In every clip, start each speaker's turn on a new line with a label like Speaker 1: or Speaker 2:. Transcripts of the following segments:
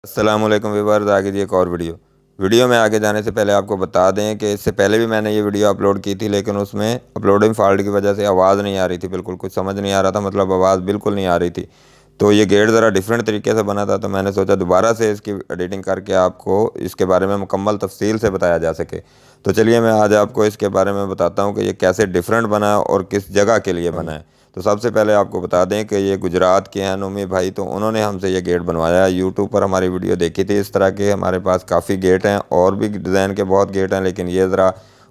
Speaker 1: अस्सलामुअलैकुम व्यूअर्स, आगे जी एक और वीडियो में आगे जाने से पहले आपको बता दें कि इससे पहले भी मैंने ये वीडियो अपलोड की थी, लेकिन उसमें अपलोडिंग फॉल्ट की वजह से आवाज़ नहीं आ रही थी, बिल्कुल कुछ समझ नहीं आ रहा था, मतलब आवाज़ बिल्कुल नहीं आ रही थी। तो ये गेट ज़रा डिफरेंट तरीके से बना था, तो मैंने सोचा दोबारा से इसकी एडिटिंग करके आपको इसके बारे में मुकम्मल तफसील से बताया जा सके। तो चलिए मैं आज आपको इसके बारे में बताता हूँ कि ये कैसे डिफरेंट बना है और किस जगह के लिए बना है। तो सबसे पहले आपको बता दें कि ये गुजरात के हैं नोमी भाई, तो उन्होंने हमसे ये गेट बनवाया है। यूट्यूब पर हमारी वीडियो देखी थी इस तरह के, हमारे पास काफ़ी गेट हैं और भी डिज़ाइन के बहुत गेट हैं, लेकिन ये ज़रा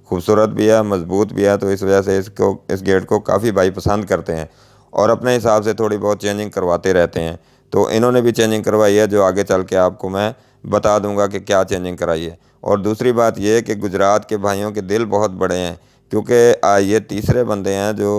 Speaker 1: खूबसूरत भी है, मजबूत भी है, तो इस वजह से इस गेट को काफ़ी भाई पसंद करते हैं और अपने हिसाब से थोड़ी बहुत चेंजिंग करवाते रहते हैं। तो इन्होंने भी चेंजिंग करवाई है, जो आगे चल के आपको मैं बता दूंगा कि क्या चेंजिंग कराई है। और दूसरी बात यह कि गुजरात के भाइयों के दिल बहुत बड़े हैं, क्योंकि ये तीसरे बंदे हैं जो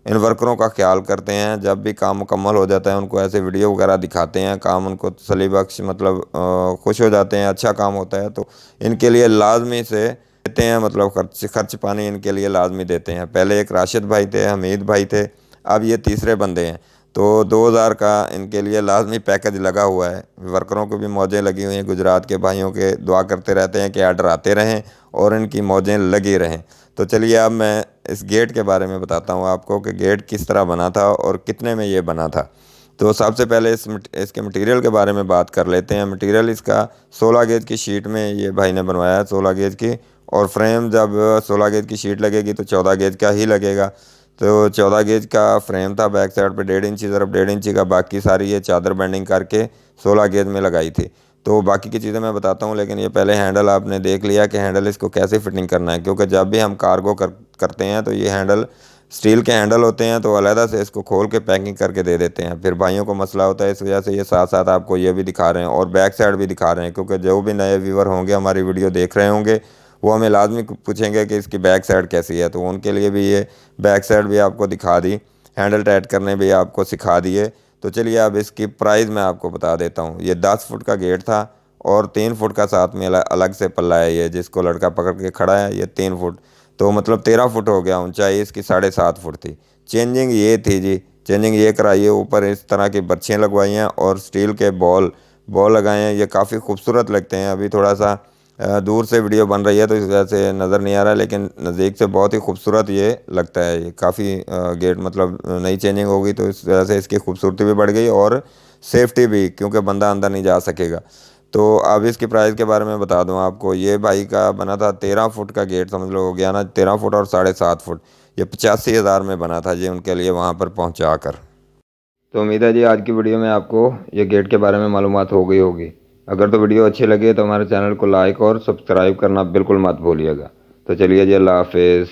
Speaker 1: इन वर्करों का ख्याल करते हैं। जब भी काम मुकम्मल हो जाता है उनको ऐसे वीडियो वगैरह दिखाते हैं, काम उनको तसल्ली बख्श, मतलब खुश हो जाते हैं, अच्छा काम होता है तो इनके लिए लाजमी से देते हैं, मतलब खर्च खर्च पानी इनके लिए लाजमी देते हैं। पहले एक राशिद भाई थे, हमीद भाई थे, अब ये तीसरे बंदे हैं। तो 2000 का इनके लिए लाजमी पैकेज लगा हुआ है। वर्करों को भी मौजें लगी हुई हैं, गुजरात के भाइयों के दुआ करते रहते हैं कि आर्डर आते रहें और इनकी मौजें लगी रहें। तो चलिए अब मैं इस गेट के बारे में बताता हूँ आपको कि गेट किस तरह बना था और कितने में ये बना था। तो सबसे पहले इसके मटेरियल के बारे में बात कर लेते हैं। मटेरियल इसका 16 गेज की शीट में ये भाई ने बनवाया है, 16 गेज की। और फ्रेम जब 16 गेज की शीट लगेगी तो 14 गेज का ही लगेगा। तो 14 गेज का फ्रेम था, बैक साइड पे 1.5 इंची तरफ 1.5 इंची का, बाकी सारी ये चादर बेंडिंग करके 16 गेज में लगाई थी। तो बाकी की चीज़ें मैं बताता हूँ, लेकिन ये पहले हैंडल आपने देख लिया कि हैंडल इसको कैसे फिटिंग करना है, क्योंकि जब भी हम कार्गो करते हैं तो ये हैंडल स्टील के हैंडल होते हैं, तो अलहदा से इसको खोल के पैकिंग करके दे देते हैं। फिर भाइयों को मसला होता है, इस वजह से ये साथ साथ आपको ये भी दिखा रहे हैं और बैक साइड भी दिखा रहे हैं, क्योंकि जो भी नए व्यूवर होंगे हमारी वीडियो देख रहे होंगे वो हमें लाजमी पूछेंगे कि इसकी बैक साइड कैसी है, तो उनके लिए भी ये बैक साइड भी आपको दिखा दी, हैंडल टाइट करने भी आपको सिखा दिए। तो चलिए अब इसकी प्राइस मैं आपको बता देता हूँ। ये 10 फुट का गेट था और 3 फुट का साथ में अलग से पल्ला है, ये जिसको लड़का पकड़ के खड़ा है ये 3 फुट, तो मतलब 13 फुट हो गया। ऊंचाई इसकी 7.5 फुट थी। चेंजिंग ये थी जी, चेंजिंग ये कराई है, ऊपर इस तरह की बर्छियाँ लगवाई हैं और स्टील के बॉल बॉल लगाए हैं। ये काफ़ी खूबसूरत लगते हैं। अभी थोड़ा सा दूर से वीडियो बन रही है तो इस वजह से नज़र नहीं आ रहा है, लेकिन नज़दीक से बहुत ही खूबसूरत ये लगता है। ये काफ़ी गेट मतलब नई चेंजिंग होगी तो इस वजह से इसकी खूबसूरती भी बढ़ गई और सेफ्टी भी, क्योंकि बंदा अंदर नहीं जा सकेगा। तो अब इसकी प्राइस के बारे में बता दूं आपको। ये भाई का बना था 13 फुट का गेट, समझ लो हो गया ना, 13 फुट और 7.5 फुट। ये 85,000 में बना था जी उनके लिए वहाँ पर पहुँचा कर। तो उम्मीद है जी आज की वीडियो में आपको ये गेट के बारे में मालूमात हो गई होगी। अगर तो वीडियो अच्छी लगे तो हमारे चैनल को लाइक और सब्सक्राइब करना बिल्कुल मत भूलिएगा। तो चलिए जी, अल्लाह हाफिज़।